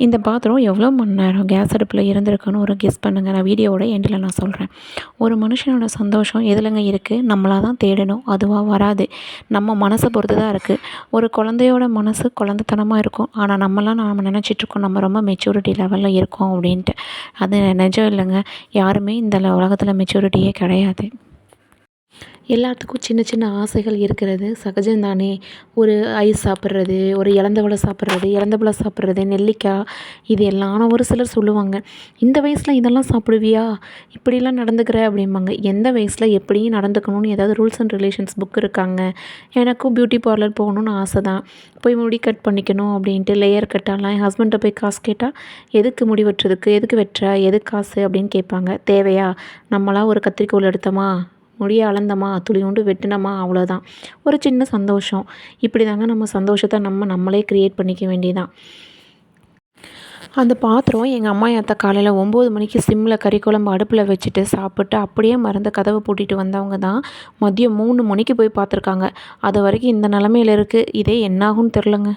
இந்த பாத்திரம் எவ்வளோ மணி நேரம் கேஸ் அடுப்பில் இருந்திருக்குன்னு ஒரு கெஸ் பண்ணுங்கள். நான் வீடியோவோட எண்டில் நான் சொல்கிறேன். ஒரு மனுஷனோட சந்தோஷம் எதுலங்க இருக்குது? நம்மளாக தான் தேடணும், அதுவாக வராது. நம்ம மனசை பொறுத்து தான் இருக்குது. ஒரு குழந்தையோட மனசு குழந்தைத்தனமாக இருக்கும். ஆனால் நம்ம நினச்சிட்ருக்கோம் நம்ம ரொம்ப மெச்சூரிட்டி லெவலில் இருக்கோம் அப்படின்ட்டு. அது நிஜம் இல்லைங்க. யாருமே இந்த உலகத்தில் மெச்சூரிட்டியே கிடையாது. எல்லாத்துக்கும் சின்ன சின்ன ஆசைகள் இருக்கிறது சகஜம்தானே. ஒரு ஐஸ் சாப்பிட்றது, ஒரு இலந்தப்பழம் சாப்பிட்றது, இலந்தப்பழம் சாப்பிட்றது, நெல்லிக்காய், இது எல்லாம். ஆனால் ஒரு சிலர் சொல்லுவாங்க, இந்த வயசில் இதெல்லாம் சாப்பிடுவியா, இப்படிலாம் நடந்துக்கிற அப்படிம்பாங்க. எந்த வயசில் எப்படியும் நடந்துக்கணும்னு ஏதாவது ரூல்ஸ் அண்ட் ரிலேஷன்ஸ் புக் இருக்காங்க. எனக்கும் பியூட்டி பார்லர் போகணுன்னு ஆசை தான். போய் முடி கட் பண்ணிக்கணும் அப்படின்ட்டு லேயர் கட்டாலாம். என் ஹஸ்பண்ட்டை போய் காசு கேட்டால், எதுக்கு முடி வெட்டுறதுக்கு, எதுக்கு வெட்டுற, எதுக்கு காசு அப்படின்னு கேட்பாங்க. தேவையா? நம்மளாம் ஒரு கத்திரிக்கோல் எடுத்தோமா, முடிய அளந்தமா, துளியோண்டு வெட்டினமா, அவ்வளோதான். ஒரு சின்ன சந்தோஷம். இப்படி தாங்க நம்ம சந்தோஷத்தை நம்மளே க்ரியேட் பண்ணிக்க வேண்டியதான். அந்த பாத்திரம் எங்கள் அம்மா அத்தை காலையில் 9 மணிக்கு சிம்மில் கறி குழம்பு அடுப்பில் வச்சுட்டு சாப்பிட்டு அப்படியே மறந்து கதவை பூட்டிட்டு வந்தவங்க தான் மதியம் 3 மணிக்கு போய் பார்த்துருக்காங்க. அது வரைக்கும் இந்த நிலமையில இருக்குது. இதே என்னாகும்னு தெரிலங்க.